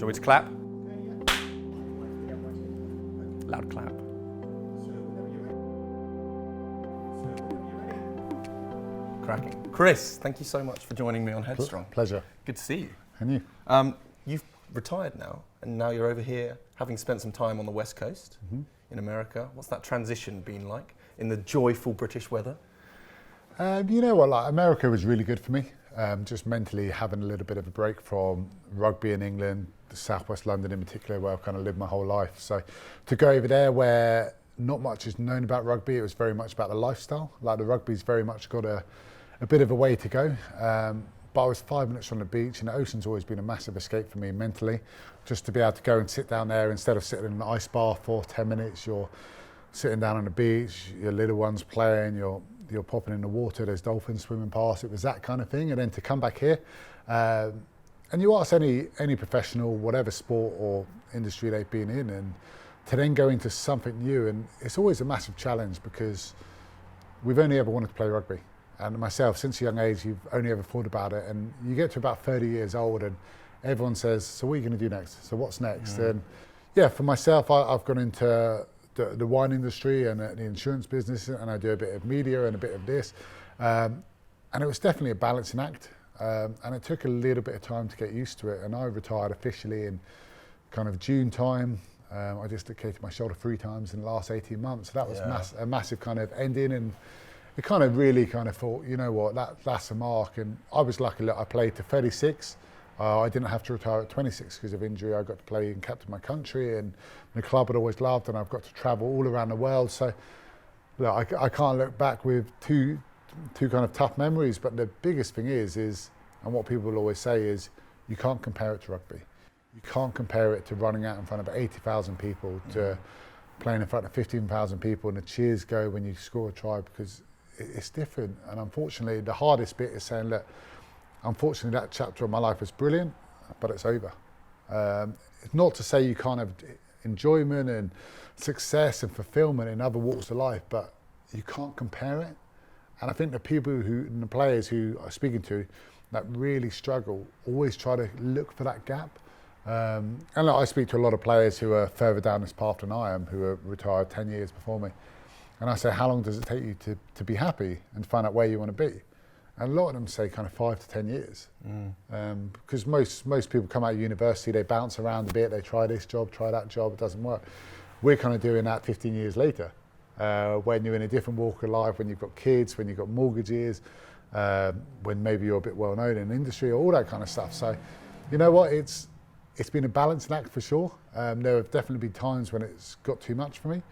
you want me to clap? Loud clap. Cracking. Chris, thank you so much for joining me on Headstrong. Pleasure. Good to see you. And you? You've retired now, and now you're over here, having spent some time on the West Coast in America. What's that transition been like in the joyful British weather? You know what, like, America was really good for me. Just mentally having a little bit of a break from rugby in England, Southwest London in particular, where I've kind of lived my whole life. So to go over there where not much is known about rugby, it was very much about the lifestyle. Like, the rugby's very much got a bit of a way to go. But I was 5 minutes from the beach, and the ocean's always been a massive escape for me mentally. Just to be able to go and sit down there, instead of sitting in an ice bar for 10 minutes, you're sitting down on the beach, your little one's playing, you're popping in the water, there's dolphins swimming past. It was that kind of thing. And then to come back here, and you ask any professional, whatever sport or industry they've been in, and to then go into something new, and it's always a massive challenge because we've only ever wanted to play rugby. And myself, since a young age, you've only ever thought about it. And you get to about 30 years old and everyone says, so what are you going to do next? So what's next? And yeah, for myself, I've gone into the wine industry and the insurance business, and I do a bit of media and a bit of this. And it was definitely a balancing act. And it took a little bit of time to get used to it. And I retired officially in kind of June time. I dislocated my shoulder 3 times in the last 18 months. So that was a massive kind of ending. And it kind of really kind of thought, you know what, that's a mark. And I was lucky that I played to 36. I didn't have to retire at 26 because of injury. I got to play and captain my country, and the club I'd always loved, and I've got to travel all around the world. So look, I can't look back with too kind of tough memories, but the biggest thing is, and what people will always say is, you can't compare it to rugby. You can't compare it to running out in front of 80,000 people, to playing in front of 15,000 people, and the cheers go when you score a try, because it's different. And unfortunately, the hardest bit is saying, look, unfortunately that chapter of my life was brilliant, but it's over. It's not to say you can't have enjoyment and success and fulfillment in other walks of life, but you can't compare it. And I think the people and the players who I'm speaking to that really struggle always try to look for that gap. And look, I speak to a lot of players who are further down this path than I am, who are retired 10 years before me. And I say, how long does it take you to be happy and find out where you want to be? And a lot of them say kind of 5 to 10 years. Because most people come out of university, they bounce around a bit, they try this job, try that job, it doesn't work. We're kind of doing that 15 years later, when you're in a different walk of life, when you've got kids, when you've got mortgages, when maybe you're a bit well known in the industry, all that kind of stuff. So, you know what, it's been a balancing act for sure. There have definitely been times when it's got too much for me.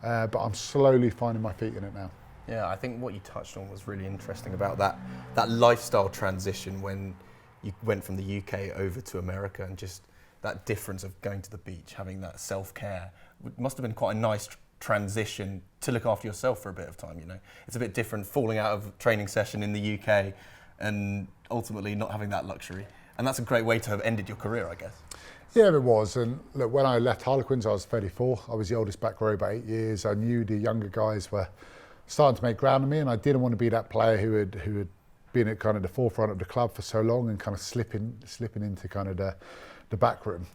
But I'm slowly finding my feet in it now. Yeah, I think what you touched on was really interesting about that lifestyle transition when you went from the UK over to America, and just that difference of going to the beach, having that self-care. It must have been quite a nice transition to look after yourself for a bit of time, you know. It's a bit different falling out of a training session in the UK and ultimately not having that luxury. And that's a great way to have ended your career, I guess. Yeah, it was. And look, when I left Harlequins, I was 34. I was the oldest back row by 8 years. I knew the younger guys were starting to make ground on me, and I didn't want to be that player who had been at kind of the forefront of the club for so long and kind of slipping into kind of the back room.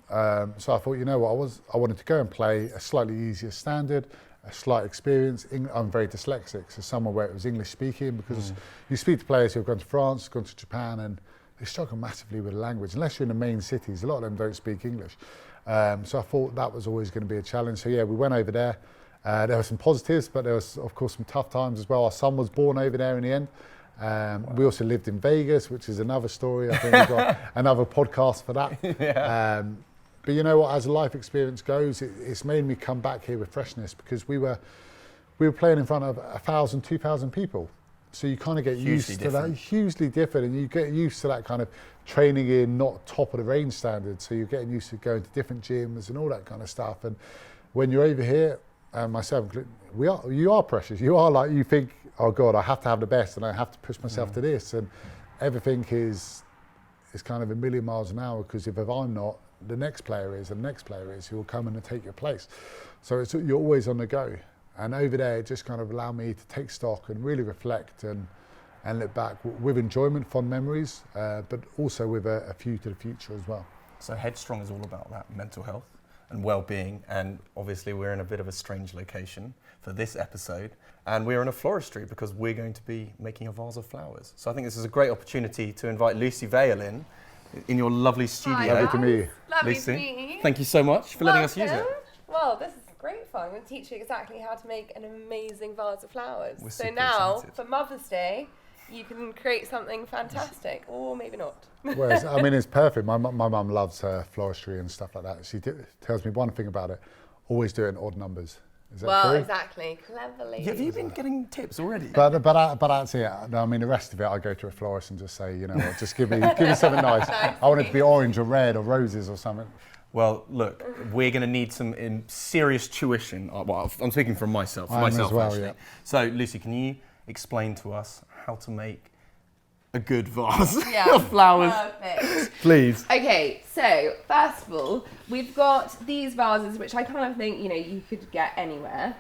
So I thought, you know what, I wanted to go and play a slightly easier standard, a slight experience. I'm very dyslexic, so somewhere where it was English speaking, because you speak to players who have gone to France, gone to Japan, and they struggle massively with the language. Unless you're in the main cities, a lot of them don't speak English. So I thought that was always going to be a challenge. So yeah, we went over there. There were some positives, but there was, of course, some tough times as well. Our son was born over there in the end. We also lived in Vegas, which is another story. I think we've got another podcast for that. But you know what, as a life experience goes, it's made me come back here with freshness, because we were playing in front of 1,000, 2,000 people. So you kind of get used to that, hugely different, and you get used to that kind of training in not top of the range standards. So you're getting used to going to different gyms and all that kind of stuff. And when you're over here, myself, you are precious. You are like, you think, oh God, I have to have the best, and I have to push myself to this, and everything is kind of a million miles an hour, because if I'm not, the next player is, and the next player is, who will come in and take your place. So you're always on the go. And over there, it just kind of allowed me to take stock and really reflect and look back with enjoyment, fond memories, but also with a view to the future as well. So Headstrong is all about that mental health and well-being, and obviously we're in a bit of a strange location for this episode, and we're in a floristry because we're going to be making a vase of flowers. So I think this is a great opportunity to invite Lucy Vail in your lovely studio. Hi, Lovely to meet you. Lovely Lucy, to meet you. thank you so much for letting us use it. Welcome. Well, this is great fun. I'm going to teach you exactly how to make an amazing vase of flowers. We're So super now, excited. for Mother's Day, you can create something fantastic, or maybe not. Well, I mean, it's perfect. My mum loves floristry and stuff like that. She tells me one thing about it: always do it in odd numbers. Is that Well, true? exactly. Cleverly. Have you been getting tips already? But that's it. No, I mean, the rest of it, I go to a florist and just say, you know what, just give me something nice. I want it to be orange or red or roses or something. Well, look, we're going to need some serious tuition. Well, I'm speaking from myself. I am as well, actually. yeah. So, Lucy, can you explain to us how to make a good vase Yeah, of flowers, perfect. please? Okay, so first of all, we've got these vases, which I kind of think, you could get anywhere.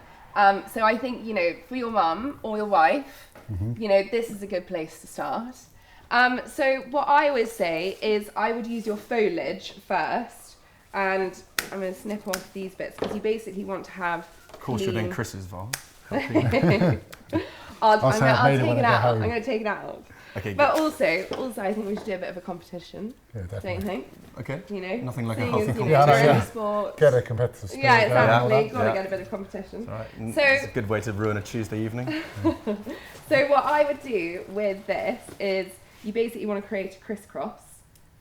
So I think, for your mum or your wife, this is a good place to start. So what I always say is I would use your foliage first, and I'm going to snip off these bits because you basically want to have. Of course, you're doing clean- Chris's vase. I'll say I've made it take when it I get out. home. I'm going to take it out. Okay, But good. also, I think we should do a bit of a competition. Yeah, Don't definitely. you think? Okay. Nothing like a seeing healthy as, competition. Yeah, I know, we're in yeah. sport. Get a competitive spirit. Yeah, going and all exactly. that. Got to Yeah. get a bit of competition. All right. So- It's a good way to ruin a Tuesday evening. So what I would do with this is you basically want to create a crisscross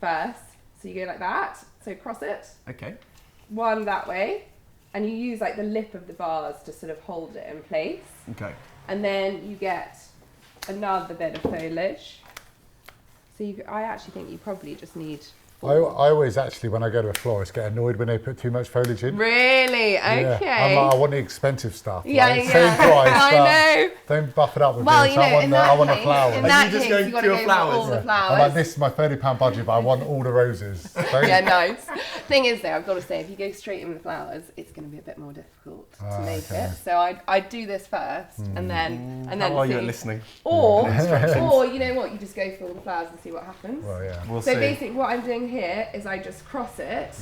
first. So you go like that. So cross it, Okay. one that way, and you use like the lip of the vase to sort of hold it in place. Okay. And then you get another bit of foliage. So I actually think you probably just need I always actually, when I go to a florist, get annoyed when they put too much foliage in. Really? Yeah. Okay. I'm like, I want the expensive stuff. Yeah, like, yeah. Same price. I know. Don't buff it up with Well, this. I want a flower. in Are that you just case, going you got to pure go flowers? for all the I'm flowers. like, this is my £30 budget, but I want all the roses. Don't Yeah, nice. Thing is, though, I've got to say, if you go straight in with flowers, it's going to be a bit more difficult to make okay. it. So I'd do this first, and then How are you at see. listening? Or you know what? You just go for all the flowers and see what happens. Well, yeah. We'll So see. basically, what I'm doing here is I just cross it.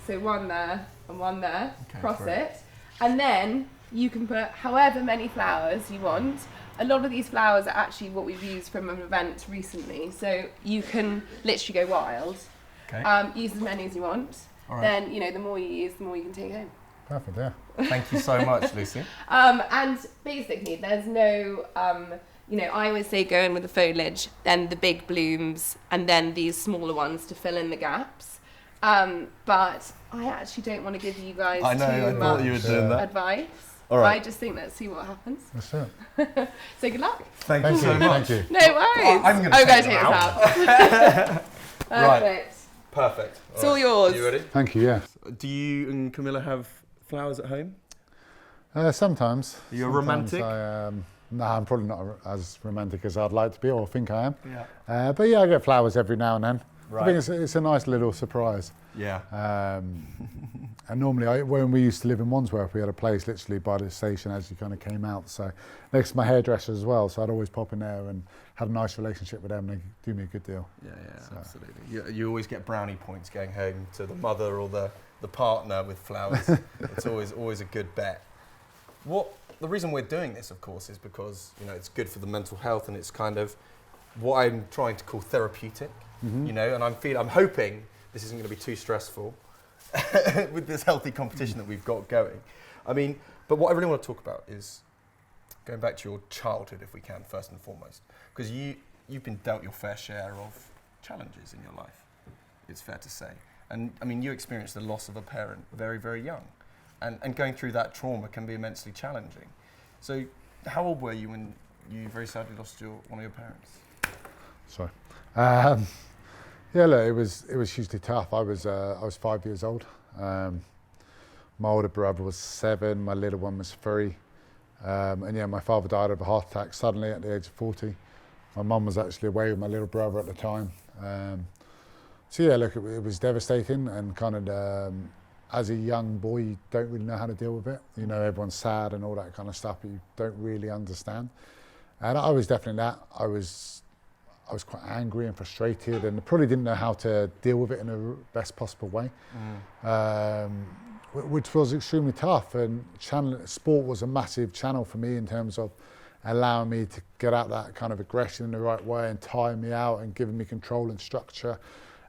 So one there and one there. Okay, Cross great. it, and then you can put however many flowers you want. A lot of these flowers are actually what we've used from an event recently, so you can literally go wild. Okay. Use as many as you want. All right. Then the more you use, the more you can take home. Perfect, yeah. Thank you so much, Lucy. And basically, there's no. I always say go in with the foliage, then the big blooms, and then these smaller ones to fill in the gaps. But I actually don't want to give you guys I know, too I thought you were much doing that. advice. All right. I just think let's see what happens. That's it. So good luck. Thank Thank you so you. much. Thank you. No worries. I'm gonna I'm take going them to take out. this out. Right. Perfect. Perfect. It's all yours. You ready? Thank you, yeah. Do you and Camilla have flowers at home? Sometimes. Are you a Sometimes romantic? No, I'm probably not as romantic as I'd like to be or think I am. Yeah. But yeah, I get flowers every now and then. Right. I think it's a nice little surprise. Yeah. And normally, when we used to live in Wandsworth, we had a place literally by the station as you kind of came out. So next to my hairdresser as well. So I'd always pop in there and have a nice relationship with them. They do me a good deal. Yeah, absolutely. You always get brownie points going home to the mother or the partner with flowers. It's always a good bet. The reason we're doing this, of course, is because it's good for the mental health, and it's kind of what I'm trying to call therapeutic. And I'm hoping this isn't going to be too stressful with this healthy competition that we've got going. But what I really want to talk about is going back to your childhood, if we can, first and foremost, because you've been dealt your fair share of challenges in your life, it's fair to say. And you experienced the loss of a parent very, very young. And going through that trauma can be immensely challenging. So how old were you when you very sadly lost one of your parents? Sorry. Yeah, look, it was hugely tough. I was 5 years old. My older brother was 7. My little one was 3. And yeah, my father died of a heart attack suddenly at the age of 40. My mum was actually away with my little brother at the time. So yeah, look, it was devastating, and kind of as a young boy, you don't really know how to deal with it. Everyone's sad and all that kind of stuff, but you don't really understand. And I was definitely that. I was I was quite angry and frustrated, and probably didn't know how to deal with it in a best possible way, which was extremely tough. And sport was a massive channel for me in terms of allowing me to get out that kind of aggression in the right way and tying me out and giving me control and structure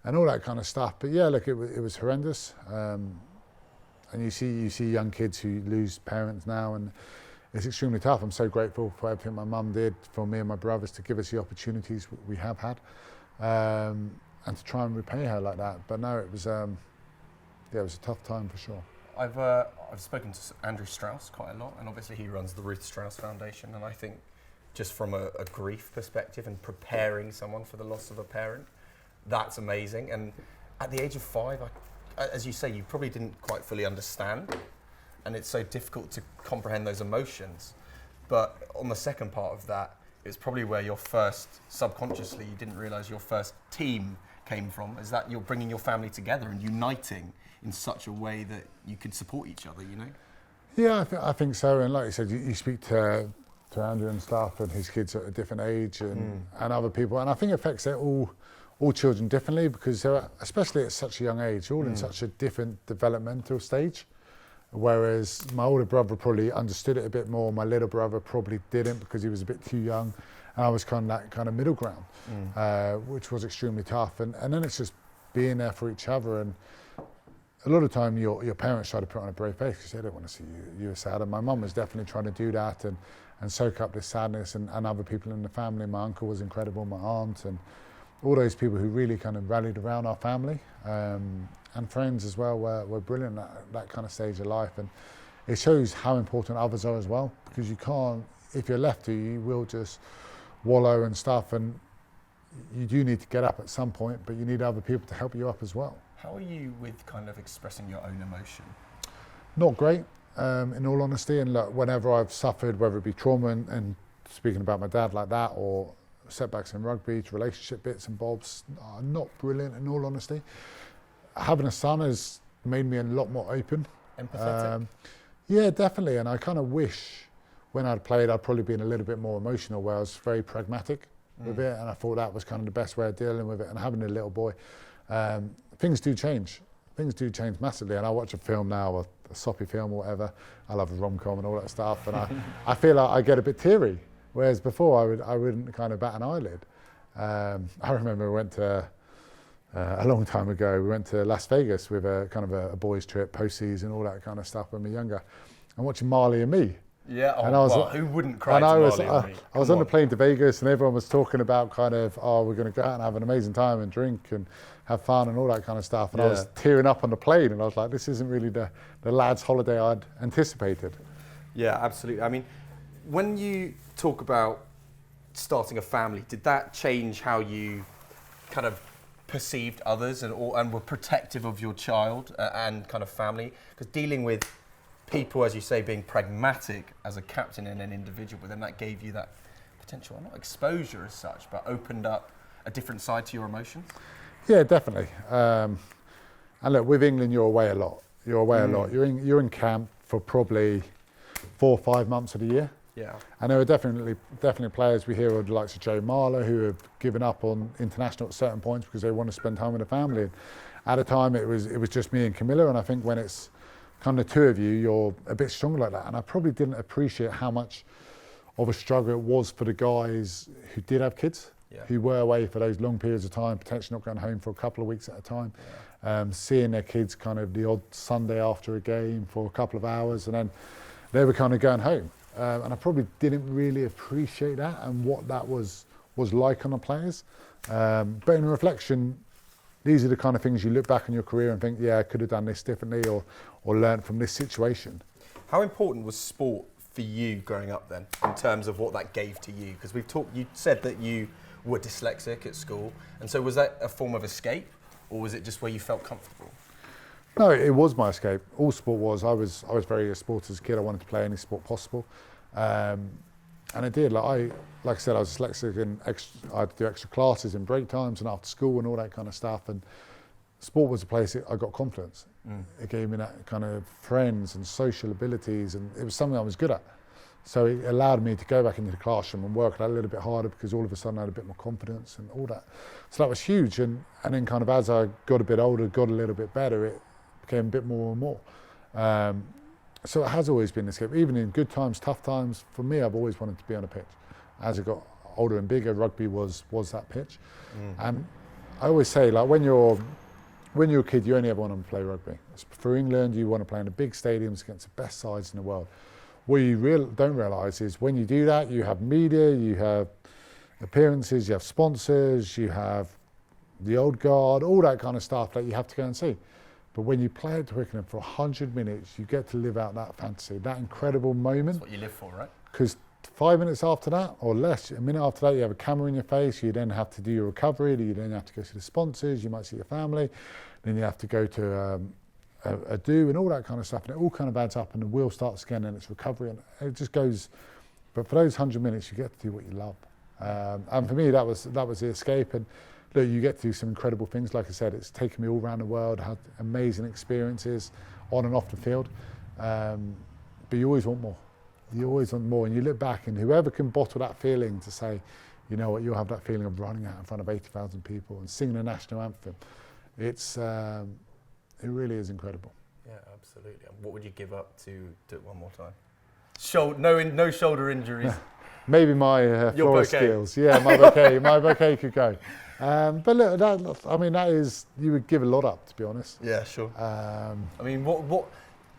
and all that kind of stuff. But yeah, look, it was horrendous. And you see young kids who lose parents now, and it's extremely tough. I'm so grateful for everything my mum did for me and my brothers to give us the opportunities we have had, and to try and repay her like that. But no, it was a tough time for sure. I've spoken to Andrew Strauss quite a lot, and obviously he runs the Ruth Strauss Foundation. And I think just from a grief perspective and preparing someone for the loss of a parent, that's amazing. And at the age of 5, as you say, you probably didn't quite fully understand, and it's so difficult to comprehend those emotions. But on the second part of that, it's probably where your first, subconsciously, you didn't realise your first team came from, is that you're bringing your family together and uniting in such a way that you can support each other, you know? Yeah, I think so. And like you said, you speak to Andrew and stuff, and his kids are at a different age, and other people, and I think it affects all children differently, because they're, especially at such a young age, they're all in such a different developmental stage. Whereas my older brother probably understood it a bit more, my little brother probably didn't because he was a bit too young, and I was kind of that kind of middle ground, which was extremely tough. And then it's just being there for each other, and a lot of time your parents try to put on a brave face because they don't want to see you sad, and my mum was definitely trying to do that and soak up this sadness, and other people in the family. My uncle was incredible, my aunt, and all those people who really kind of rallied around our family, and friends as well were brilliant at that kind of stage of life. And it shows how important others are as well, because you can't, if you're left to, you will just wallow and stuff, and you do need to get up at some point, but you need other people to help you up as well. How are you with kind of expressing your own emotion? Not great, in all honesty. And look, whenever I've suffered, whether it be trauma, and speaking about my dad like that, or setbacks in rugby, to relationship bits and bobs, not brilliant in all honesty. Having a son has made me a lot more open. Empathetic? Yeah, definitely. And I kind of wish when I'd played, I'd probably been a little bit more emotional, where I was very pragmatic with it. And I thought that was kind of the best way of dealing with it. And having a little boy, things do change. Things do change massively. And I watch a film now, a soppy film or whatever. I love a rom-com and all that stuff. And I feel like I get a bit teary. Whereas before I wouldn't kind of bat an eyelid. I remember we went to, a long time ago, we went to Las Vegas with a kind of a boys trip, postseason, all that kind of stuff when we were younger, and watching Marley and Me. Yeah, and I was well, who wouldn't cry to Marley and Me? I was on the plane to Vegas, and everyone was talking about kind of, we're going to go out and have an amazing time and drink and have fun and all that kind of stuff. And I was tearing up on the plane, and I was like, this isn't really the lad's holiday I'd anticipated. Yeah, absolutely. I mean, when you talk about starting a family, did that change how you kind of perceived others and were protective of your child and kind of family? Because dealing with people, as you say, being pragmatic as a captain and an individual, but then that gave you that potential, not exposure as such, but opened up a different side to your emotions? Yeah, definitely. And look, with England, you're away a lot. You're in camp for probably 4 or 5 months of the year. Yeah. And there are definitely players we hear of, the likes of Joe Marler, who have given up on international at certain points because they want to spend time with the family. And at a time, it was just me and Camilla, and I think when it's kind of 2 of you, you're a bit stronger like that. And I probably didn't appreciate how much of a struggle it was for the guys who did have kids, who were away for those long periods of time, potentially not going home for a couple of weeks at a time, seeing their kids kind of the odd Sunday after a game for a couple of hours, and then they were kind of going home. And I probably didn't really appreciate that and what that was like on the players. But in reflection, these are the kind of things you look back on your career and think, yeah, I could have done this differently or learned from this situation. How important was sport for you growing up then, in terms of what that gave to you? Because you said that you were dyslexic at school, and so was that a form of escape, or was it just where you felt comfortable? No, it was my escape. All sport was. I was very a sport as a kid. I wanted to play any sport possible, and I did. Like I said, I was dyslexic, and I had to do extra classes in break times and after school and all that kind of stuff. And sport was a place I got confidence. It gave me that kind of friends and social abilities, and it was something I was good at. So it allowed me to go back into the classroom and work a little bit harder, because all of a sudden I had a bit more confidence and all that. So that was huge. And then kind of as I got a bit older, got a little bit better, it became a bit more and more. So it has always been the escape. Even in good times, tough times, for me, I've always wanted to be on a pitch. As I got older and bigger, rugby was that pitch. And I always say, like, when you're a kid, you only ever want to play rugby. For England, you want to play in the big stadiums against the best sides in the world. What you don't realise is when you do that, you have media, you have appearances, you have sponsors, you have the old guard, all that kind of stuff that you have to go and see. But when you play at Twickenham for 100 minutes, you get to live out that fantasy, that incredible moment. That's what you live for, right? Because 5 minutes after that, or less, a minute after that, you have a camera in your face, you then have to do your recovery, you then have to go to the sponsors, you might see your family, then you have to go to a do and all that kind of stuff, and it all kind of adds up, and the wheel starts again, and it's recovery, and it just goes. But for those 100 minutes, you get to do what you love, and for me, that was the escape. And look, you get to do some incredible things. Like I said, it's taken me all around the world, had amazing experiences on and off the field, but you always want more. You always want more, and you look back, and whoever can bottle that feeling to say, you know what, you'll have that feeling of running out in front of 80,000 people and singing the national anthem. It really is incredible. Yeah, absolutely. And what would you give up to do it one more time? No shoulder injuries. Maybe my floral skills. Yeah, my bouquet could go. But look, that is, you would give a lot up, to be honest. Yeah, sure. I mean, what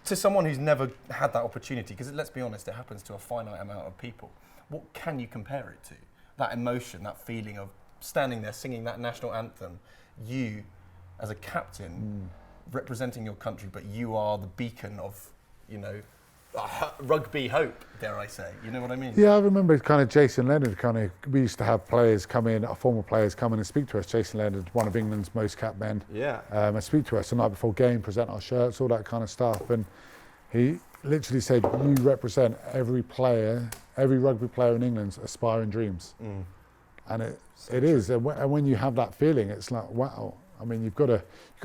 to someone who's never had that opportunity, because let's be honest, it happens to a finite amount of people. What can you compare it to? That emotion, that feeling of standing there singing that national anthem, you as a captain representing your country, but you are the beacon of, rugby hope, dare I say. You know what I mean? Yeah, I remember kind of Jason Leonard, we used to have players come in, former players come in and speak to us. Jason Leonard, one of England's most capped men, and speak to us the night before game, present our shirts, all that kind of stuff. And he literally said, you represent every rugby player in England's aspiring dreams. And it is. And when you have that feeling, it's like, wow. I mean, you've got to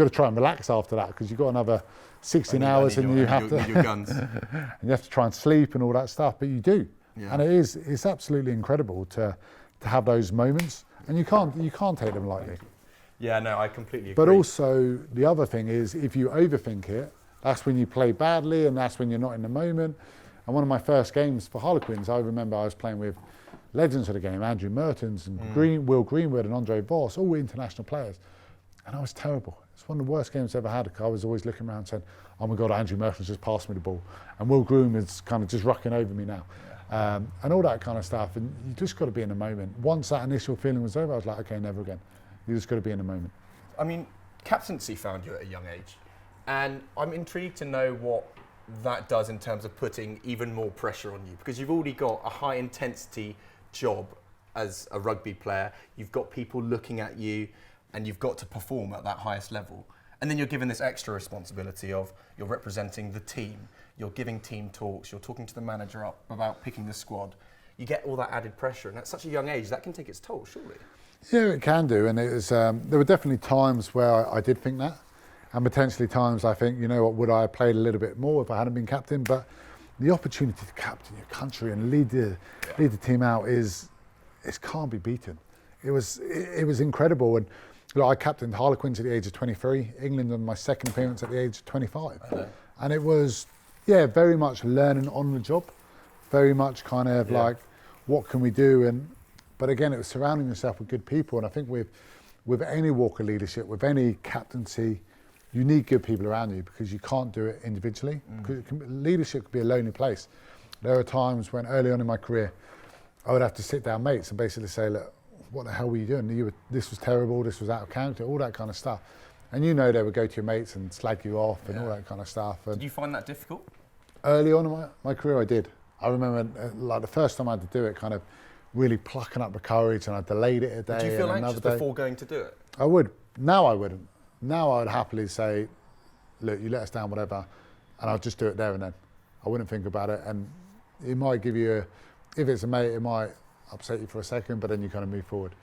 try and relax after that, because you've got another 16 hours and you have to your guns. And you have to try and sleep and all that stuff, but you do. Yeah. And it's absolutely incredible to have those moments, and you can't take them lightly. Yeah, no, I completely agree. But also the other thing is, if you overthink it, that's when you play badly, and that's when you're not in the moment. And one of my first games for Harlequins, I remember I was playing with legends of the game, Andrew Mertens and Will Greenwood and Andre Voss, all international players. And I was terrible. It's one of the worst games I've ever had. I was always looking around saying, oh my God, Andrew Mertens just passed me the ball. And Will Greenwood is kind of just rocking over me now. And all that kind of stuff. And you just got to be in the moment. Once that initial feeling was over, I was like, okay, never again. You just got to be in the moment. I mean, captaincy found you at a young age. And I'm intrigued to know what that does in terms of putting even more pressure on you, because you've already got a high intensity job as a rugby player. You've got people looking at you, and you've got to perform at that highest level. And then you're given this extra responsibility of you're representing the team, you're giving team talks, you're talking to the manager about picking the squad. You get all that added pressure, and at such a young age, that can take its toll, surely. Yeah, it can do, and it was, there were definitely times where I did think that, and potentially times I think, you know what, would I have played a little bit more if I hadn't been captain? But the opportunity to captain your country and lead the team out it can't be beaten. It was incredible. And I captained Harlequins at the age of 23, England on my second appearance at the age of 25. And it was, very much learning on the job, very much kind of like, what can we do? But again, it was surrounding yourself with good people. And I think with any walk of leadership, with any captaincy, you need good people around you, because you can't do it individually. Because leadership could be a lonely place. There are times when early on in my career, I would have to sit down mates and basically say, look, what the hell were you doing? This was terrible, this was out of character, all that kind of stuff. And they would go to your mates and slag you off and all that kind of stuff. And did you find that difficult? Early on in my career, I did. I remember like the first time I had to do it, kind of really plucking up the courage, and I delayed it a day. Did you feel anxious before going to do it? I would. Now I wouldn't. Now I would happily say, look, you let us down, whatever, and I'll just do it there and then. I wouldn't think about it, and it might give you, if it's a mate, it might upset you for a second, but then you kind of move forward.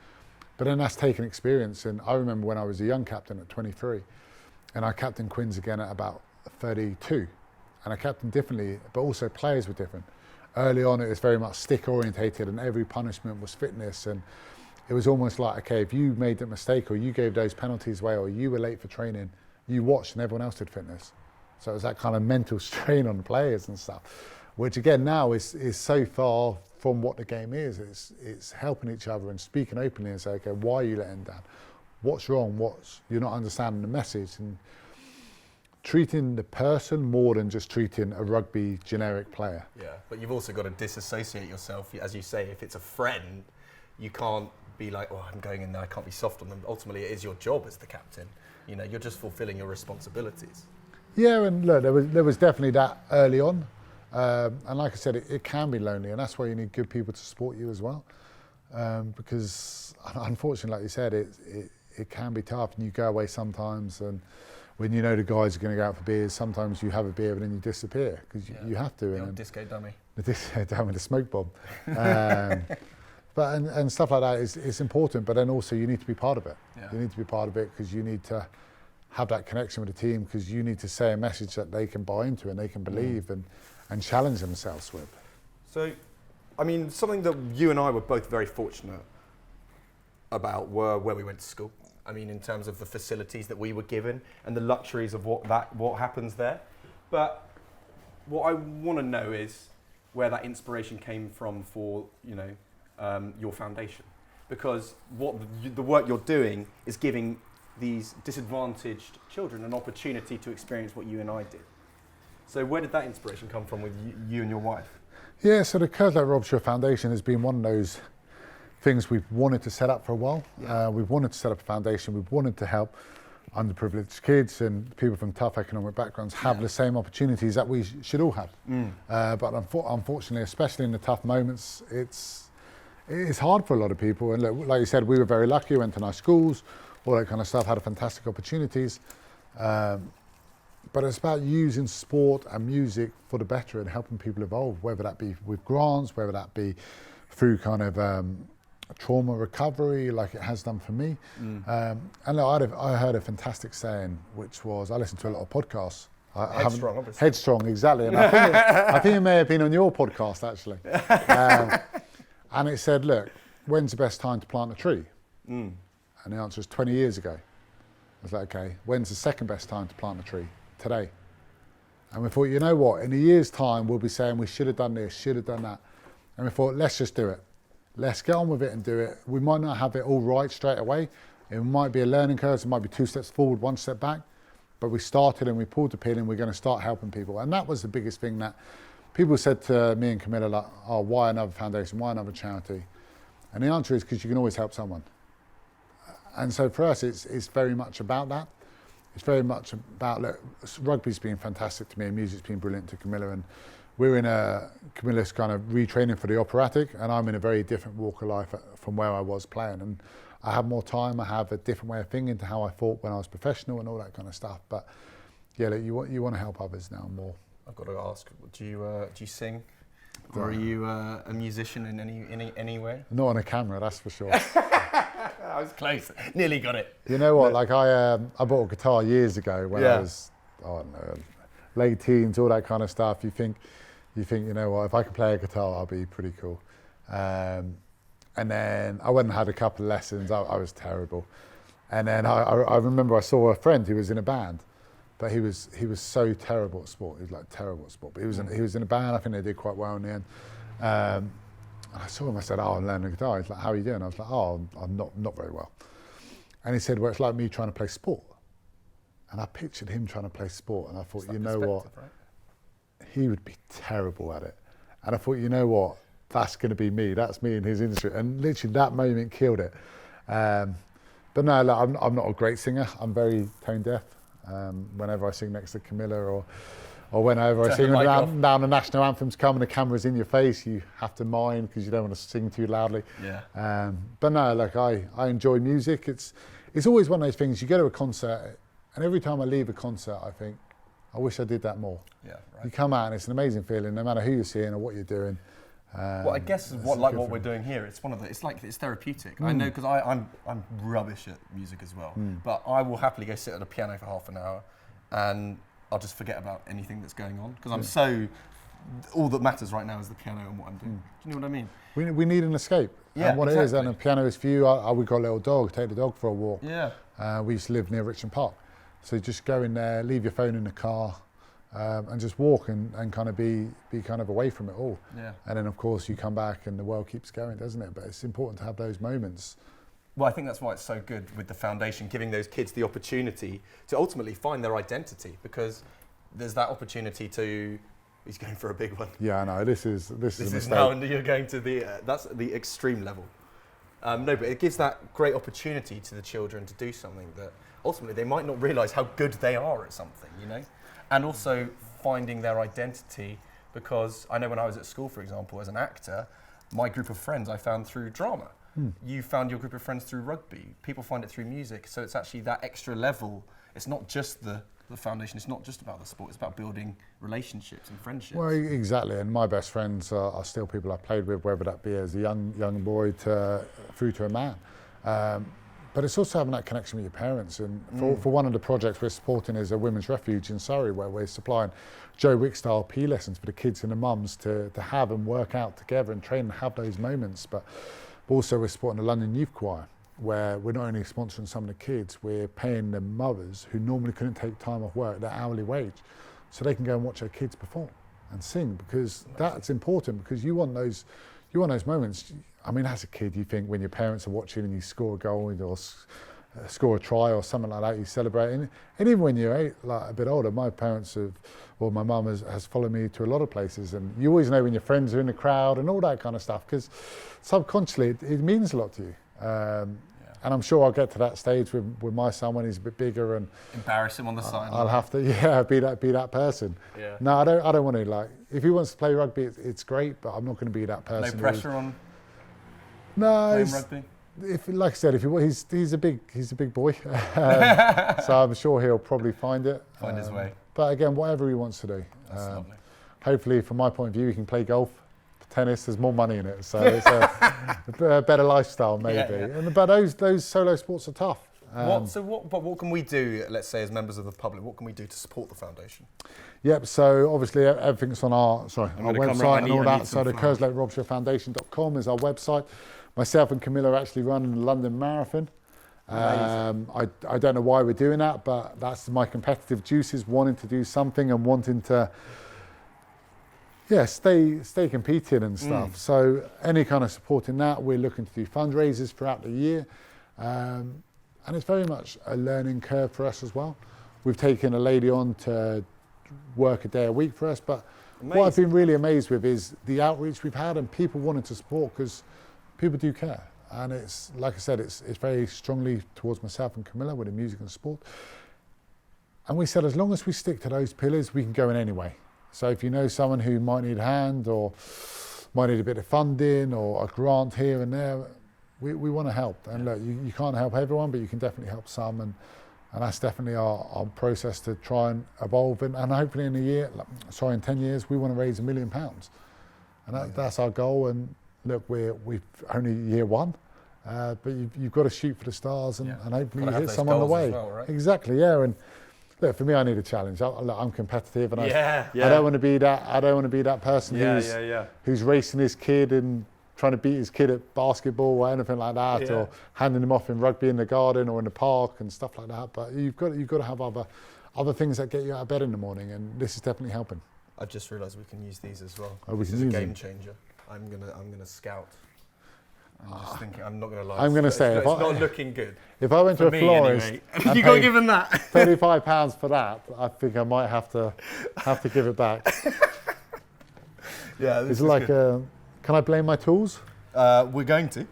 But then that's taken experience. And I remember when I was a young captain at 23, and I captained Quins again at about 32, and I captained differently, but also players were different. early on it was very much stick orientated, and every punishment was fitness, and it was almost like, okay, if you made that mistake or you gave those penalties away or you were late for training, you watched and everyone else did fitness. So it was that kind of mental strain on the players and stuff, which again now is so far from what the game is. It's helping each other and speaking openly and say, okay, why are you letting down? What's wrong? You're not understanding the message, and treating the person more than just treating a rugby generic player. Yeah, but you've also got to disassociate yourself. As you say, if it's a friend, you can't be like, oh, I'm going in there, I can't be soft on them. Ultimately, it is your job as the captain. You know, you're just fulfilling your responsibilities. Yeah, and look, there was definitely that early on. And like I said, it can be lonely, and that's why you need good people to support you as well. Because unfortunately, like you said, it can be tough, and you go away sometimes, and when you know the guys are going to go out for beers, sometimes you have a beer and then you disappear because you have to. The old disco dummy. The disco dummy, the smoke bomb. But and stuff like that is important, but then also you need to be part of it. Yeah. You need to be part of it because you need to have that connection with the team, because you need to say a message that they can buy into and they can believe and challenge themselves with. So, I mean, something that you and I were both very fortunate about were where we went to school. I mean, in terms of the facilities that we were given and the luxuries of what happens there. But what I want to know is where that inspiration came from for, you know, your foundation. Because what the work you're doing is giving these disadvantaged children an opportunity to experience what you and I did. So where did that inspiration come from with you and your wife? Yeah, so the Chris Robshaw Foundation has been one of those things we've wanted to set up for a while. Yeah. We've wanted to set up a foundation. We've wanted to help underprivileged kids and people from tough economic backgrounds have the same opportunities that we should all have. But unfortunately, especially in the tough moments, it's hard for a lot of people. And like you said, we were very lucky, went to nice schools, all that kind of stuff, had fantastic opportunities. But it's about using sport and music for the better and helping people evolve, whether that be with grants, whether that be through kind of trauma recovery, like it has done for me. And look, I heard a fantastic saying, which was, I listened to a lot of podcasts. Headstrong, obviously. Headstrong, exactly. And I think it may have been on your podcast, actually. And it said, look, when's the best time to plant a tree? And the answer is 20 years ago. I was like, okay, when's the second best time to plant a tree? Today. And we thought, you know what, in a year's time, we'll be saying we should have done this, should have done that. And we thought, let's just do it. Let's get on with it and do it. We might not have it all right straight away. It might be a learning curve. It might be 2 steps forward, 1 step back. But we started and we pulled the pin and we're going to start helping people. And that was the biggest thing that people said to me and Camilla, like, oh, why another foundation? Why another charity? And the answer is because you can always help someone. And so for us, it's very much about that. It's very much about, look, rugby's been fantastic to me and music's been brilliant to Camilla, and we're in Camilla's kind of retraining for the operatic, and I'm in a very different walk of life from where I was playing, and I have more time, I have a different way of thinking to how I thought when I was professional and all that kind of stuff. But yeah, look, you want to help others now more. I've got to ask, do you sing? Or are you a musician in any way? Not on a camera, that's for sure. I was close. Nearly got it. You know what? Like I bought a guitar years ago when I was, I don't know, late teens, all that kind of stuff. You think, you know what? If I could play a guitar, I'll be pretty cool. And then I went and had a couple of lessons. I was terrible. And then I remember I saw a friend who was in a band, but he was so terrible at sport. He was like terrible at sport. But he was in a band. I think they did quite well in the end. I saw him, I said, oh, I'm learning guitar. He's like, how are you doing? I was like, oh, I'm not very well. And he said, well, it's like me trying to play sport. And I pictured him trying to play sport, and I thought, you know what? Right? He would be terrible at it. And I thought, you know what? That's going to be me. That's me in his industry. And literally that moment killed it. But no, look, I'm not a great singer. I'm very tone deaf. Whenever I sing next to Camilla or whenever I sing down the national anthems come and the camera's in your face, you have to mind because you don't want to sing too loudly. Yeah. But no, look, I enjoy music. It's always one of those things, you go to a concert and every time I leave a concert, I think, I wish I did that more. Yeah, right. You come out and it's an amazing feeling, no matter who you're seeing or what you're doing. Well, I guess what we're doing here, it's it's therapeutic. I know because I'm rubbish at music as well, but I will happily go sit at a piano for half an hour, and I'll just forget about anything that's going on because I'm so all that matters right now is the piano and what I'm doing. Do you know what I mean? We need an escape. Yeah, and what it is, exactly. and a piano is for you. We got a little dog, take the dog for a walk. Yeah. We used to live near Richmond Park. So just go in there, leave your phone in the car, and just walk and kind of be kind of away from it all. Yeah. And then of course you come back and the world keeps going, doesn't it? But it's important to have those moments. Well, I think that's why it's so good with the foundation, giving those kids the opportunity to ultimately find their identity, because there's that opportunity to. He's going for a big one. Yeah, I know. This is a mistake. Now you're going to the that's the extreme level. No, but it gives that great opportunity to the children to do something that ultimately they might not realise how good they are at something, you know, and also finding their identity. Because I know when I was at school, for example, as an actor, my group of friends I found through drama. You found your group of friends through rugby. People find it through music. So it's actually that extra level. It's not just the foundation. It's not just about the sport. It's about building relationships and friendships. Well, exactly. And my best friends are still people I played with, whether that be as a young boy through to a man. But it's also having that connection with your parents. And for one of the projects we're supporting is a women's refuge in Surrey, where we're supplying Joe Wick-style PE lessons for the kids and the mums to have and work out together and train and have those moments. But also we're supporting the London Youth Choir, where we're not only sponsoring some of the kids, we're paying the mothers who normally couldn't take time off work their hourly wage, so they can go and watch their kids perform and sing, because that's important, because you want those moments. I mean, as a kid, you think when your parents are watching and you score a goal or score a try or something like that, you celebrate. And even when you're a bit older, my parents my mum has followed me to a lot of places, and you always know when your friends are in the crowd and all that kind of stuff, because subconsciously it means a lot to you. And I'm sure I'll get to that stage with my son when he's a bit bigger, and embarrass him on the side. I'll have to be that person. Yeah. No, I don't want to, if he wants to play rugby, it's great, but I'm not going to be that person. No pressure on playing rugby. Like I said, he's a big boy, so I'm sure he'll probably find his way. But again, whatever he wants to do. That's lovely. Hopefully, from my point of view, he can play golf, tennis. There's more money in it, so it's a better lifestyle maybe. Yeah. But those solo sports are tough. What can we do, let's say, as members of the public? What can we do to support the foundation? Yep. So obviously everything's on our website and all that. So the KersleyRobshaw is our website. Myself and Camilla are actually running the London Marathon. I don't know why we're doing that, but that's my competitive juices, wanting to do something and wanting to stay competing and stuff. So any kind of support in that, we're looking to do fundraisers throughout the year. And it's very much a learning curve for us as well. We've taken a lady on to work a day a week for us, but what I've been really amazed with is the outreach we've had and people wanting to support, because people do care. And it's, like I said, it's very strongly towards myself and Camilla with the music and sport. And we said, as long as we stick to those pillars, we can go in any way. So if you know someone who might need a hand or might need a bit of funding or a grant here and there, we want to help. And look, you can't help everyone, but you can definitely help some. And that's definitely our process to try and evolve. And hopefully in 10 years, we want to raise £1 million. And that's our goal. And look, we're only year one, but you've got to shoot for the stars and hopefully you hit some on the way. Well, right? Exactly, yeah. And look, for me, I need a challenge. I'm competitive, and I don't want to be that. I don't want to be that person who's racing his kid and trying to beat his kid at basketball or anything like that, or handing him off in rugby in the garden or in the park and stuff like that. But you've got to have other things that get you out of bed in the morning, and this is definitely helping. I just realised we can use these as well. This is a game changer. I'm gonna scout. I'm just thinking. I'm not gonna lie. I'm gonna say it's not looking good. If I went to a florist, anyway. You got given that £35 for that, I think I might have to give it back. Yeah, it's like. Can I blame my tools? We're going to.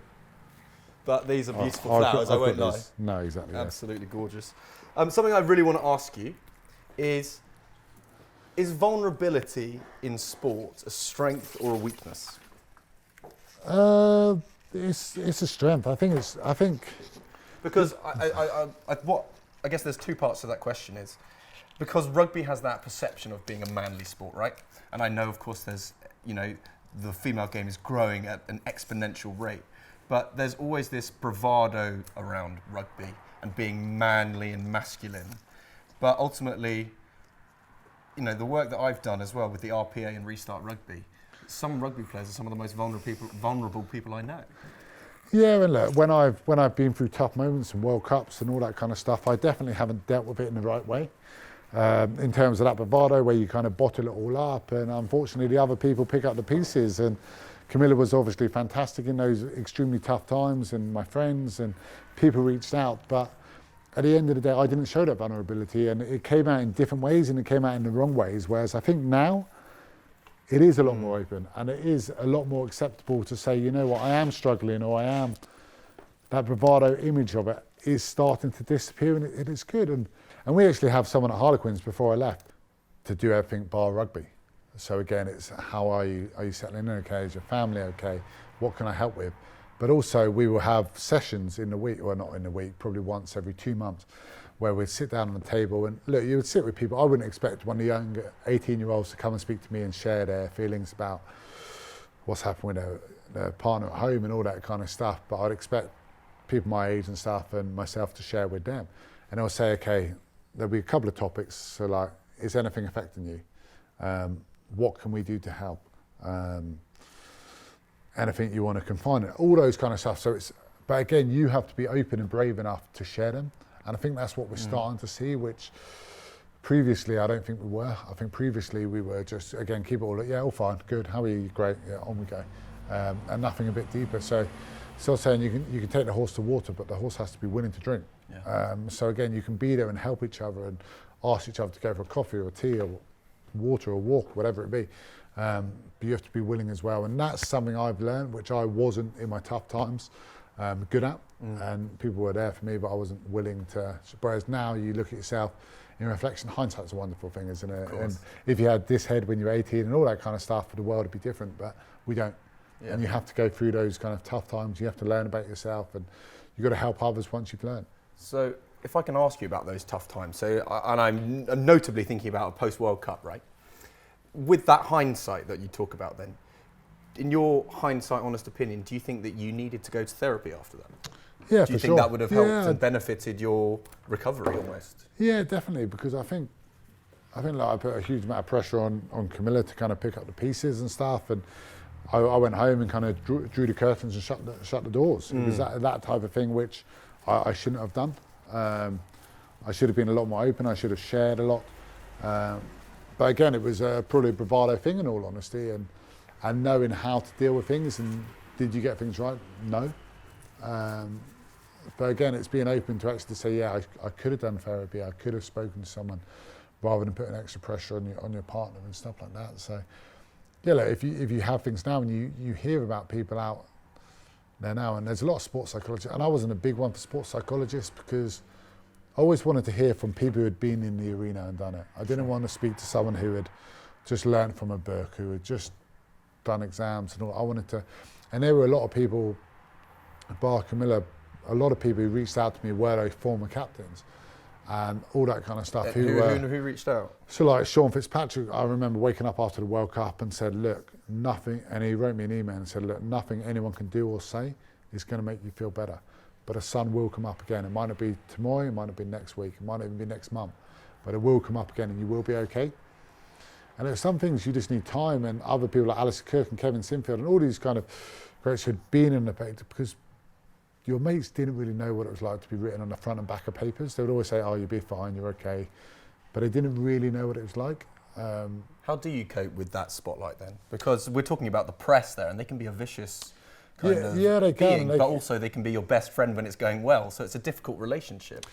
But these are beautiful flowers. I won't lie. No, exactly. Absolutely gorgeous. Something I really want to ask you is vulnerability in sport a strength or a weakness? It's a strength. I think because I guess there's two parts to that question. Is because rugby has that perception of being a manly sport, right? And I know, of course, there's the female game is growing at an exponential rate, but there's always this bravado around rugby and being manly and masculine. But ultimately, you know, the work that I've done as well with the RPA and Restart Rugby, some rugby players are some of the most vulnerable people I know. Yeah, and look, when I've been through tough moments and World Cups and all that kind of stuff, I definitely haven't dealt with it in the right way. In terms of that bravado where you kind of bottle it all up, and unfortunately the other people pick up the pieces. And Camilla was obviously fantastic in those extremely tough times, and my friends and people reached out, but at the end of the day I didn't show that vulnerability, and it came out in different ways and it came out in the wrong ways, whereas I think now it is a lot more open, and it is a lot more acceptable to say, you know what, I am struggling, or I am, that bravado image of it is starting to disappear, and it is good. And we actually have someone at Harlequins before I left to do everything bar rugby. So again, it's how are you settling in okay, is your family okay, what can I help with? But also we will have sessions in the week, or not in the week, probably once every 2 months, where we'd sit down on the table and look, you would sit with people. I wouldn't expect one of the young 18-year-olds to come and speak to me and share their feelings about what's happened with their partner at home and all that kind of stuff, but I'd expect people my age and stuff and myself to share with them. And I'll say, okay, there'll be a couple of topics, so like, is anything affecting you? What can we do to help? Anything you want to confine it? All those kind of stuff. So it's, but again, you have to be open and brave enough to share them. And I think that's what we're starting to see, which previously I don't think we were. I think previously we were just, again, keep it all, yeah, all fine, good, how are you, great, yeah, on we go. And nothing a bit deeper. So still saying you can take the horse to water, but the horse has to be willing to drink. Yeah. So again, you can be there and help each other and ask each other to go for a coffee or a tea or water or walk, whatever it be. But you have to be willing as well. And that's something I've learned, which I wasn't in my tough times good at. And people were there for me, but I wasn't willing to. Whereas now you look at yourself in reflection, hindsight's a wonderful thing, isn't it? And if you had this head when you were 18 and all that kind of stuff, the world would be different, but we don't. Yeah. And you have to go through those kind of tough times. You have to learn about yourself, and you've got to help others once you've learned. So if I can ask you about those tough times, so and I'm notably thinking about a post-World Cup, right? With that hindsight that you talk about then, in your hindsight, honest opinion, do you think that you needed to go to therapy after that? Yeah, do you think that would have helped and benefited your recovery almost? Yeah, definitely, because I think like I put a huge amount of pressure on Camilla to kind of pick up the pieces and stuff, and I went home and kind of drew the curtains and shut the doors. It was that type of thing which I shouldn't have done. I should have been a lot more open. I should have shared a lot. But again, it was probably a bravado thing, in all honesty, and knowing how to deal with things. And did you get things right? No. But again, it's being open to actually say, yeah, I could have done therapy. I could have spoken to someone, rather than putting extra pressure on your partner and stuff like that. So, yeah, look, if you have things now and you hear about people out there now, and there's a lot of sports psychologists, and I wasn't a big one for sports psychologists because I always wanted to hear from people who had been in the arena and done it. I didn't want to speak to someone who had just learned from a book, who had just done exams and all. I wanted to, and there were a lot of people, bar Camilla, a lot of people who reached out to me were those former captains and all that kind of stuff. Who reached out? So like Sean Fitzpatrick, I remember waking up after the World Cup and said, look, nothing, and he wrote me an email and said, look, nothing anyone can do or say is going to make you feel better. But a sun will come up again. It might not be tomorrow, it might not be next week, it might not even be next month, but it will come up again and you will be okay. And there's some things you just need time, and other people like Alistair Kirk and Kevin Sinfield and all these kind of greats who had been in the paper, because your mates didn't really know what it was like to be written on the front and back of papers. They would always say, oh, you'll be fine, you're okay. But they didn't really know what it was like. How do you cope with that spotlight then? Because we're talking about the press there, and they can be a vicious kind of they can, being, but also they can be your best friend when it's going well. So it's a difficult relationship.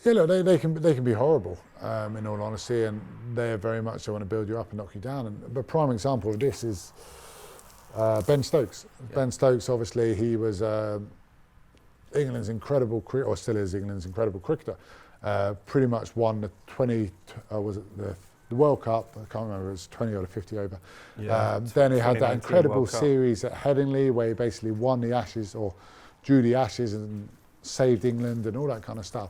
Yeah, look, they can be horrible, in all honesty, and they very much want to build you up and knock you down. And the prime example of this is Ben Stokes. Yeah. Ben Stokes, obviously, he was England's incredible, or still is England's incredible cricketer. Pretty much won the the World Cup. I can't remember, it was 20 or 50 over. Yeah, then he had that incredible series at Headingley where he basically won the Ashes, or drew the Ashes and saved England and all that kind of stuff.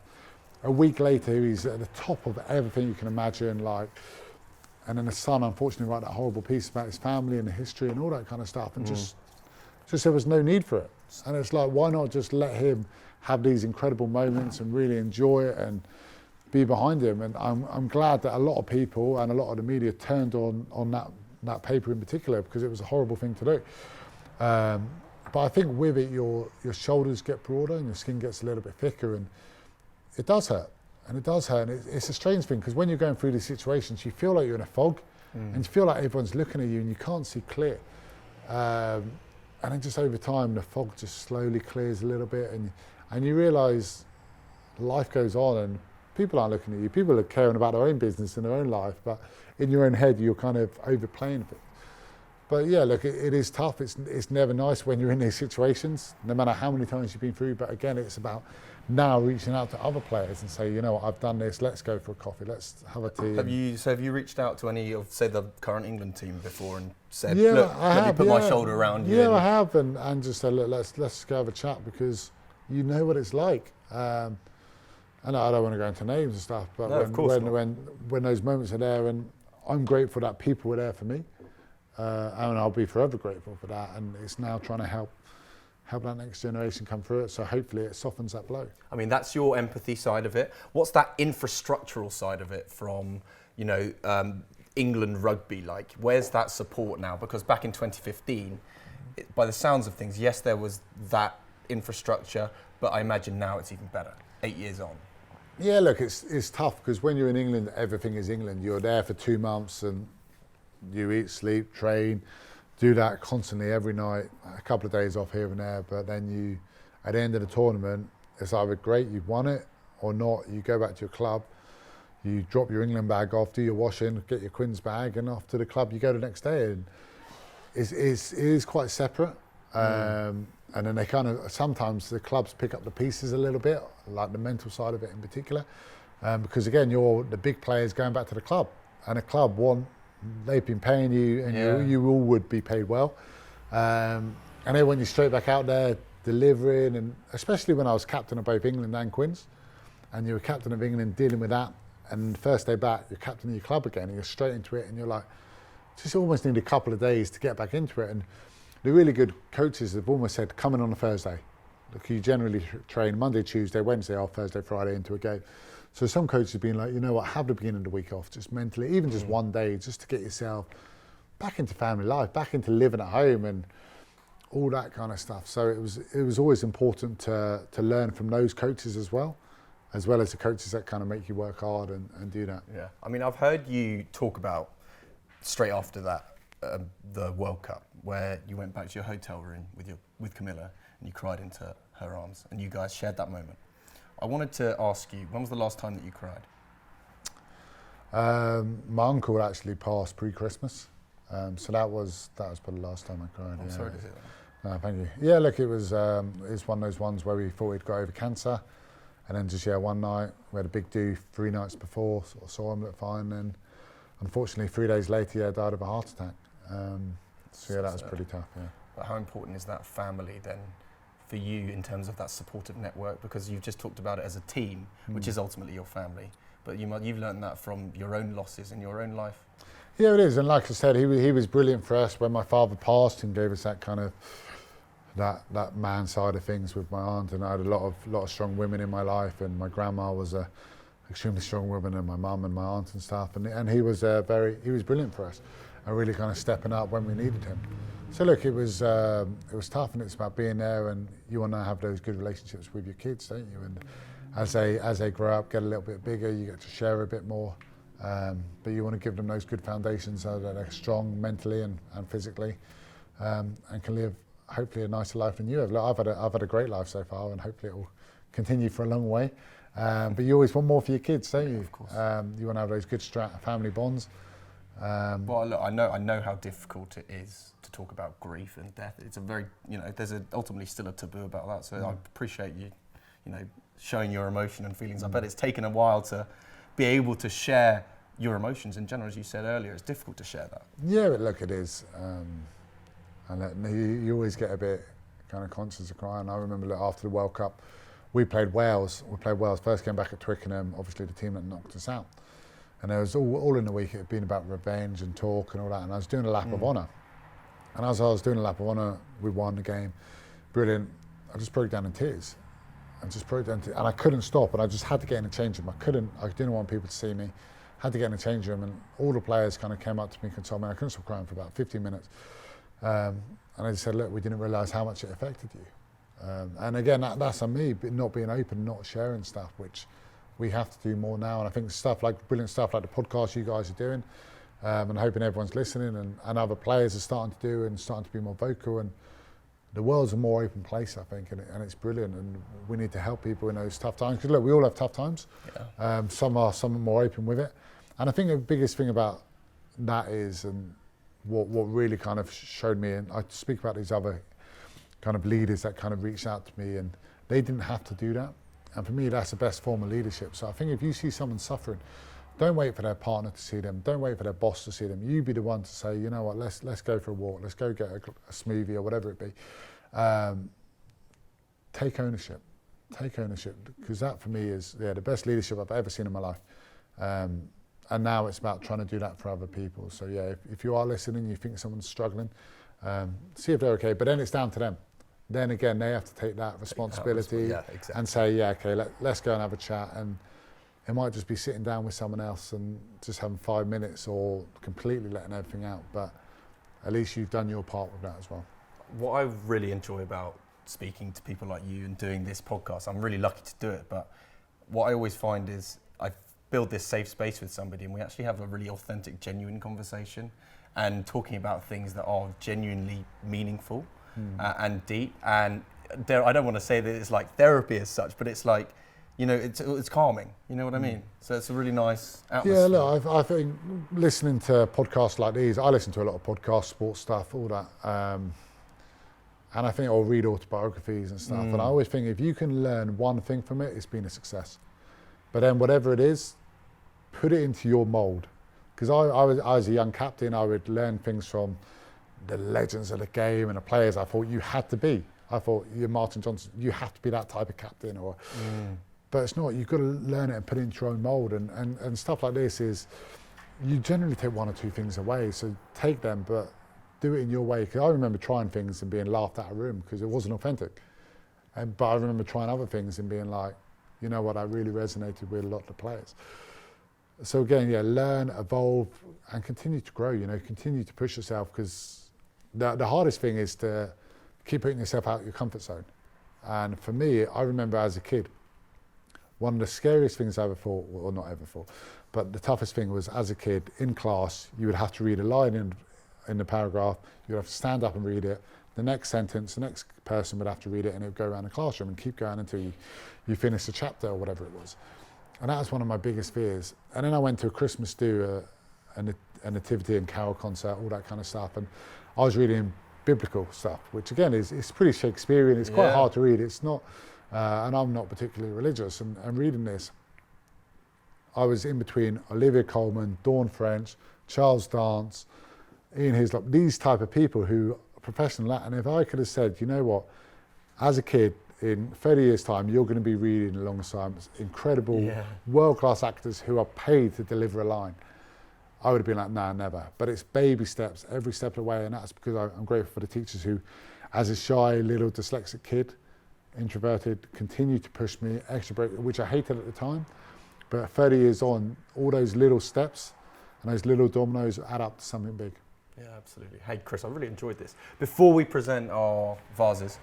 A week later, he's at the top of everything you can imagine, like, and then the Sun unfortunately wrote that horrible piece about his family and the history and all that kind of stuff, and just there was no need for it. And it's like, why not just let him have these incredible moments and really enjoy it and be behind him. And I'm glad that a lot of people and a lot of the media turned on that paper in particular, because it was a horrible thing to do. But I think with it, your shoulders get broader and your skin gets a little bit thicker, and it does hurt. And it does hurt. And it's a strange thing, because when you're going through these situations, you feel like you're in a fog, and you feel like everyone's looking at you and you can't see clear. And then just over time, the fog just slowly clears a little bit, and you realise life goes on and people aren't looking at you. People are caring about their own business and their own life, but in your own head, you're kind of overplaying things. But yeah, look, it is tough. It's never nice when you're in these situations, no matter how many times you've been through. But again, it's about now reaching out to other players and say, you know what, I've done this, let's go for a coffee, let's have a tea. Have you reached out to any of, say, the current England team before and said, yeah, look, let me put my shoulder around you? Yeah, I have, and just said, look, let's go have a chat, because you know what it's like. And I don't want to go into names and stuff, but when those moments are there, and I'm grateful that people were there for me, and I'll be forever grateful for that. And it's now trying to help that next generation come through it. So hopefully it softens that blow. I mean, that's your empathy side of it. What's that infrastructural side of it from, England Rugby like? Where's that support now? Because back in 2015, by the sounds of things, yes, there was that infrastructure, but I imagine now it's even better, 8 years on. Yeah, look, it's tough, because when you're in England, everything is England. You're there for 2 months and you eat, sleep, train, do that constantly every night, a couple of days off here and there, but then at the end of the tournament, it's either great, you've won it, or not. You go back to your club, you drop your England bag off, do your washing, get your Quinn's bag, and off to the club you go the next day. And it is quite separate. And then they kind of, sometimes the clubs pick up the pieces a little bit, like the mental side of it in particular. Because again, you're the big players going back to the club, and the club they've been paying you, and you all would be paid well. And they want you straight back out there delivering, and especially when I was captain of both England and Quins, and you were captain of England dealing with that, and first day back, you're captain of your club again, and you're straight into it, and you're like, just almost need a couple of days to get back into it. And the really good coaches have almost said, come in on a Thursday. Look, you generally train Monday, Tuesday, Wednesday off, Thursday, Friday into a game. So some coaches have been like, you know what, have the beginning of the week off, just mentally, even just one day, just to get yourself back into family life, back into living at home and all that kind of stuff. So it was always important to learn from those coaches as well as the coaches that kind of make you work hard and do that. Yeah, I mean, I've heard you talk about straight after that, the World Cup, where you went back to your hotel room with Camilla and you cried into her arms, and you guys shared that moment. I wanted to ask you, when was the last time that you cried? My uncle actually passed pre-Christmas, so that was probably the last time I cried. I'm sorry to hear that. No, thank you. Yeah, look, it's one of those ones where we thought we'd got over cancer, and then just one night we had a big do 3 nights before, sort of saw him look fine, and unfortunately 3 days later he died of a heart attack. So that was pretty tough. Yeah. But how important is that family then for you in terms of that supportive network? Because you've just talked about it as a team, which is ultimately your family. But you've learned that from your own losses in your own life. Yeah, it is. And like I said, he was brilliant for us when my father passed and gave us that kind of that man side of things with my aunt. And I had a lot of strong women in my life, and my grandma was a extremely strong woman, and my mum and my aunt and stuff. And he was brilliant for us, and really kind of stepping up when we needed him. So look, it was tough, and it's about being there, and you want to have those good relationships with your kids, don't you? And as they grow up, get a little bit bigger, you get to share a bit more. But you want to give them those good foundations so that they're strong mentally and physically, and can live hopefully a nicer life than you have. Look, I've had a great life so far, and hopefully it will continue for a long way. But you always want more for your kids, don't you? Of course. You want to have those good family bonds. Well, look, I know how difficult it is to talk about grief and death. It's a very, there's ultimately still a taboo about that. So I appreciate you, showing your emotion and feelings. I bet it's taken a while to be able to share your emotions in general. As you said earlier, it's difficult to share that. Yeah, but look, it is. And you always get a bit kind of conscious of crying. I remember after the World Cup, we played Wales. First came back at Twickenham, obviously the team that knocked us out. And it was all in the week, it had been about revenge and talk and all that. And I was doing a lap of honour. And as I was doing a lap of honour, we won the game. Brilliant. I just broke down in tears. and just put it down to, and I couldn't stop, and I just had to get in the change room. I didn't want people to see me. Had to get in the change room, and all the players kind of came up to me and told me I couldn't stop crying for about 15 minutes. And I just said, look, we didn't realise how much it affected you. And again, that's on me, but not being open, not sharing stuff, which we have to do more now. And I think brilliant stuff like the podcast you guys are doing, and hoping everyone's listening, and other players are starting to do and starting to be more vocal. And the world's a more open place, I think, and it's brilliant. And we need to help people in those tough times. Because look, we all have tough times. Yeah. Some are more open with it. And I think the biggest thing about that is, and what really kind of showed me, and I speak about these other kind of leaders that kind of reached out to me, and they didn't have to do that. And for me, that's the best form of leadership. So I think if you see someone suffering, don't wait for their partner to see them. Don't wait for their boss to see them. You be the one to say, you know what, let's go for a walk. Let's go get a smoothie or whatever it be. Take ownership. Take ownership, because that for me is the best leadership I've ever seen in my life. And now it's about trying to do that for other people. So yeah, if you are listening, you think someone's struggling, see if they're okay. But then it's down to them. Then again, they have to take that responsibility and say, yeah, okay, let's go and have a chat. And it might just be sitting down with someone else and just having 5 minutes, or completely letting everything out. But at least you've done your part with that as well. What I really enjoy about speaking to people like you and doing this podcast, I'm really lucky to do it, but what I always find is I build this safe space with somebody and we actually have a really authentic, genuine conversation and talking about things that are genuinely meaningful and deep. And I don't want to say that it's like therapy as such, but it's like, you know, it's calming, you know what I mean? So it's a really nice atmosphere. Yeah, look, I think listening to podcasts like these, I listen to a lot of podcasts, sports stuff, all that. And I think I'll read autobiographies and stuff. And I always think if you can learn one thing from it, it's been a success. But then whatever it is, put it into your mould. Because I was a young captain, I would learn things from the legends of the game and the players I thought you had to be. I thought, you're Martin Johnson, you have to be that type of captain. But it's not, you've got to learn it and put it into your own mould. And stuff like this is, you generally take one or two things away. So take them, but do it in your way. Because I remember trying things and being laughed out of a room because it wasn't authentic. But I remember trying other things and being like, you know what, I really resonated with a lot of the players. So again, yeah, learn, evolve, and continue to grow, you know, continue to push yourself, because the hardest thing is to keep putting yourself out of your comfort zone. And for me, I remember as a kid, one of the scariest things I ever thought, well, not ever thought, but the toughest thing was, as a kid in class, you would have to read a line in the paragraph, you would have to stand up and read it, the next sentence, the next person would have to read it, and it would go around the classroom and keep going until you finish the chapter or whatever it was. And that was one of my biggest fears. And then I went to a Christmas do, a nativity and carol concert, all that kind of stuff, and I was reading biblical stuff, which again is pretty Shakespearean, it's quite hard to read, it's not, and I'm not particularly religious, and reading this, I was in between Olivia Colman, Dawn French, Charles Dance, Ian Hislop, these type of people who are professional. And if I could have said, you know what, as a kid, in 30 years' time, you're going to be reading alongside incredible, world-class actors who are paid to deliver a line, I would have been like, nah, never. But it's baby steps, every step of the way, and that's because I'm grateful for the teachers who, as a shy, little dyslexic kid, introverted, continued to push me, extra break, which I hated at the time. But 30 years on, all those little steps and those little dominoes add up to something big. Yeah, absolutely. Hey, Chris, I really enjoyed this. Before we present our vases,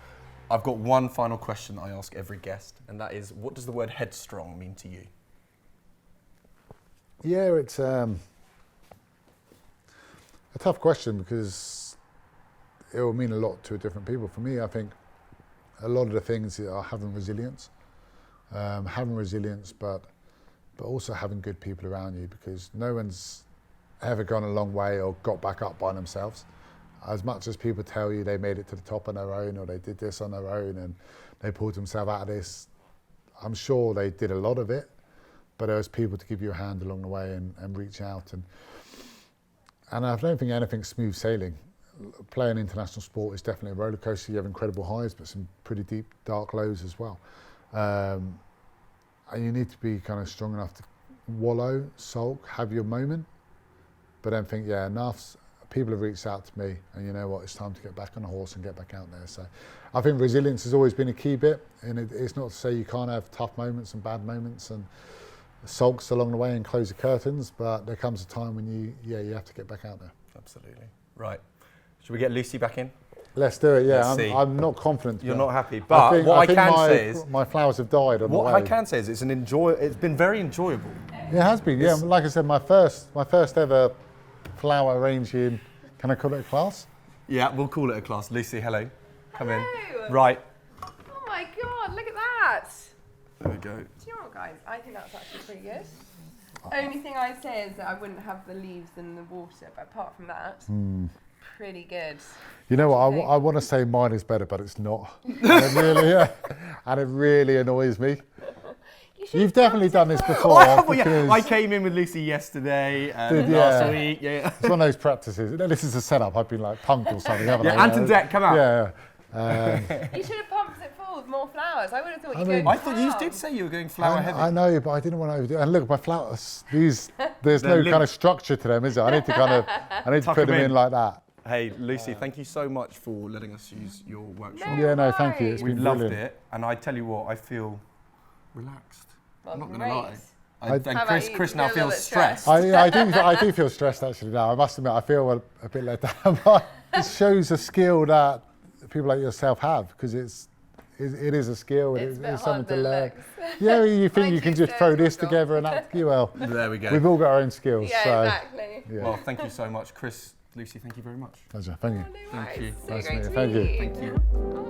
I've got one final question I ask every guest, and that is, what does the word headstrong mean to you? Yeah, it's a tough question because it will mean a lot to different people. For me, I think a lot of the things are having resilience, but also having good people around you, because no one's ever gone a long way or got back up by themselves. As much as people tell you they made it to the top on their own, or they did this on their own and they pulled themselves out of this, I'm sure they did a lot of it, but there was people to give you a hand along the way and reach out. And I don't think anything's smooth sailing. Playing international sport is definitely a roller coaster. You have incredible highs, but some pretty deep, dark lows as well. And you need to be kind of strong enough to wallow, sulk, have your moment, but then think, yeah, enough's people have reached out to me, and you know what, it's time to get back on a horse and get back out there. So I think resilience has always been a key bit, and it's not to say you can't have tough moments and bad moments and sulks along the way and close the curtains, but there comes a time when you have to get back out there. Absolutely. Right. Should we get Lucy back in? Let's do it, yeah. Let's see. I'm not confident. You're not happy, but what I can say is... my flowers have died on the way. What I can say is it's been very enjoyable. It has been, yeah. Like I said, my first ever flower arranging, can I call it a class? Yeah, we'll call it a class. Lucy, hello. Come Hello. in. Right. Oh my God, look at that. There we go. Do you know what, guys? I think that's actually pretty good. Only thing I'd say is that I wouldn't have the leaves and the water, but apart from that, pretty good. You know what, I want to say mine is better, but it's not. And it really annoys me. You've definitely done this before. Well, yeah. I came in with Lucy yesterday, last week. Yeah. It's one of those practices. This is a setup. I've been like punked or something, haven't I? Yeah, Anton Deck, come out. Yeah. You should have pumped it full with more flowers. I would have thought you'd go I thought you did say you were going flower heavy. I know, but I didn't want to overdo it. And look, my flowers, there's no kind of structure to them, is there? I need to put them in like that. Hey, Lucy, thank you so much for letting us use your workshop. Yeah, no, thank you. It's We've been loved brilliant. it, and I tell you what, I feel relaxed. Well, I'm not going to lie. How And Chris now feels stressed. I do feel stressed actually now. I must admit, I feel a bit let down. But it shows a skill that people like yourself have, because it is a skill. It's it's something to learn. Looks. Yeah, you think Like you can you just said, throw this Russell. together and that. Well, There we go. we've all got our own skills. Yeah, so, exactly. Yeah. Well, thank you so much, Chris. Lucy, thank you very much. Pleasure. Thank you. Oh, no Thank worries. you. So Nice great to to meet you. meet Thank you. you. Oh,